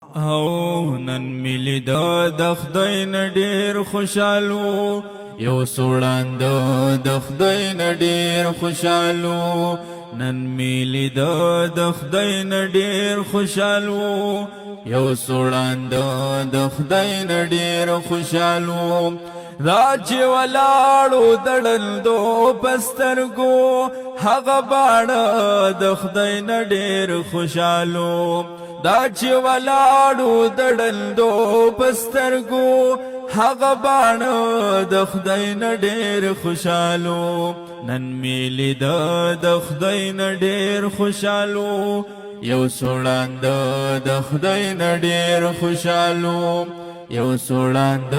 او نن ملي د خدای نه ډیر خوشالو یو سوړاند د خدای نه ډیر خوشالو نن ملي د خدای نه ډیر خوشالو یو سوړاند د خدای نه ډیر خوشالو راج ولاړو دړندو پسترګو هغه باڼه د خدای نه ډیر خوشالو دا چې ولاړو دړندو پسترګو هغه باڼه د خدای نه ډیر خوشالو نن میلی د خدای نه ډیر خوشالو یو سوړاند د خدای نه ډیر خوشالو یو سوړاند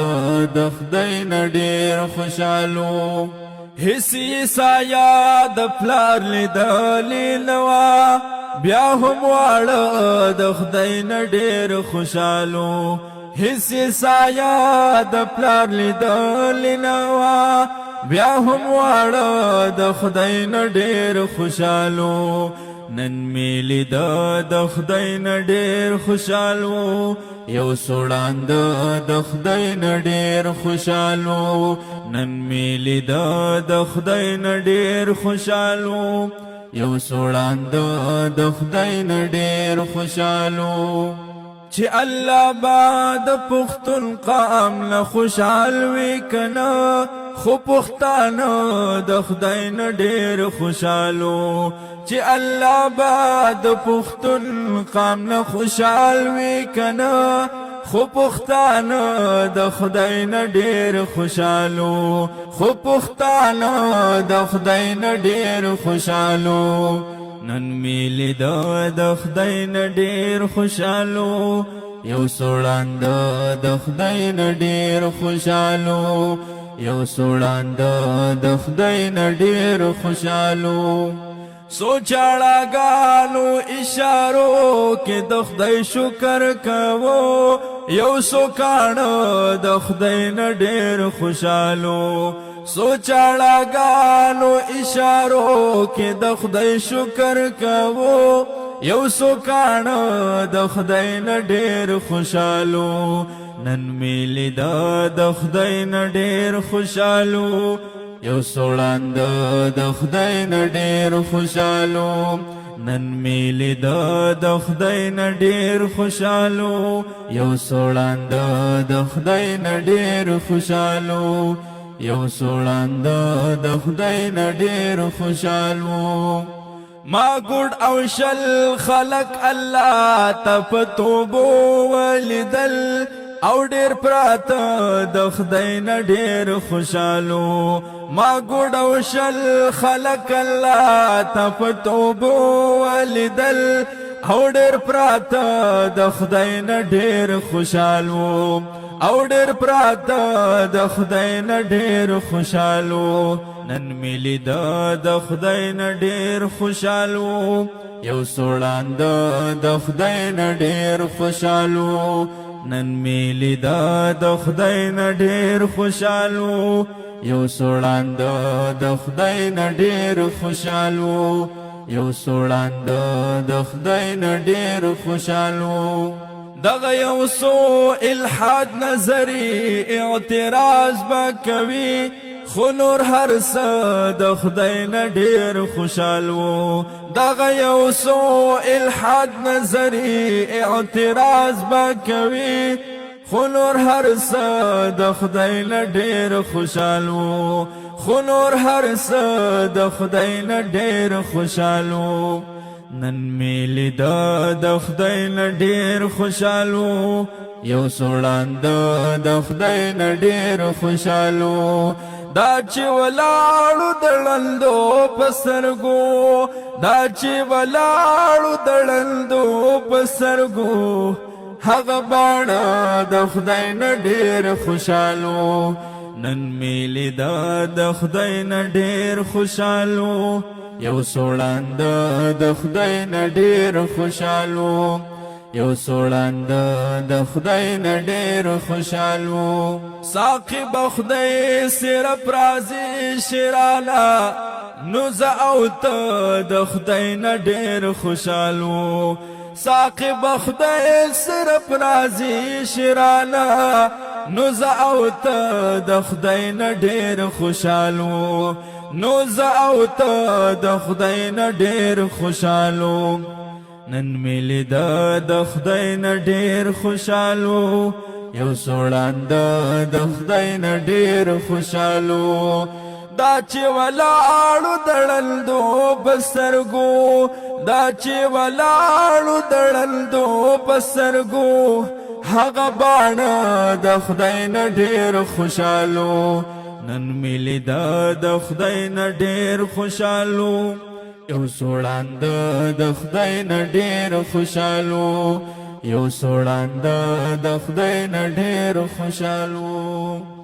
د خدای نه ډیر خوشالو هسي سایا د پلار لیدلې نوا بیا هم واړه د خدای نه ډیر خوشالو هسي سایا د پلار لیدلې نوا بیا هم واړه د خدای نه ډیر خوشالو نن میلی د خدای نه ډیر خوشالو یو سوړاند د خدای نه ډیر خوشالو نن میلی د خدای نه ډیر خوشالو یو سوړاند د خدای نه ډیر خوشالو چې الله با د پختون قام له خوشحال وي کنه خو پښتانه د خدای نه ډیر خوشالو چې الله با د پختون قام له خوشحال وي کنه خو پښتانه د خدای نه ډیر خوشالو خو پښتانه د خدای نه ډیر خوشالو نن میلی د خدای نه ډیر خوشالو یو سوړاند د خدای نه ډیر خوشالو یو سوړاند د خدای نه ډیر خوشالو سوچاړاګانو اشارو کې د خدای شکر کوو یو سوکانو د خدای نه ډیر خوشالو سوچاړاګانو اشارو کې د خدای شکر کوو یو سوکانو د خدای نه ډیر خوشالو نن میلی د خدای نه ډیر خوشالو یو سوړاند د خدای نه ډیر خوشالو نن میلی د خدای نه ډیر خوشالو یو سوړاند د خدای نه ډیر خوشالو یو سوړاند د خدای نه ډیر خوشالو ما ګډ او شل خلق الله تپتوبو ولیدل او ډیر پراته د خدای نه ډیر خوشالو ما ګډ او شل خلق الله تپتوبو ولیدل او ډیر پراته د خدای نه ډیر خوشالو او ډیر پراته د خدای نه ډیر خوشالو نن میلی د خدای نه ډیر خوشالو یو سوړاند د خدای نه ډیر خوشالو نن میلی د خدای نه ډیر خوشالو یو سوړاند د خدای نه ډیر خوشالو یو سوړاند د خدای نه ډیر خوشالو دغه یو سو الحاد نظری اعتراض با کوي خو نور هر څه د خدای نه ډیر خوشالو دغه یو سو الحاد نظری اعتراض با کوي خو نور هر څه د خدای نه ډیر خوشالو خو نور هر څه د خدای نه ډیر خوشالو نن میلی د خدای نه ډیر خوشالو یو سوړاند د خدای نه ډیر خوشالو دا چې ولاړو دړندو پسترګو دا چې ولاړو دړندو پسترګو هغه باڼه د خدای نه ډیر خوشالو نن میلی د خدای نه ډیر خوشالو یو سوړاند د خدای نه ډیر خوشالو یو سوړاند د خدای نه ډیر خوشالو ساقي بخدای صرف رازي شرانا نو ز او ته د خدای نه ډیر خوشالو ساقی بخدای صرف راضی شرانا نو زه او ته د خدای نه ډېر خوشحالو نو زه او ته د خدای نه ډېر خوشحالو نن مې لیده د خدای نه ډېر خوشحالو یو سوړانده د خدای نه ډېر خوشحالو دا چې ولاړو دړندو بسرګو دا چې ولاړو دړندو بسرګو هغه باڼه د خدای نه ډېر خوشحالو نن مې لیده د خدای نه ډېر خوشحالو یو سوړانده د خدای نه ډېر خوشحالو یو سوړانده د خدای نه ډېر خوشحالو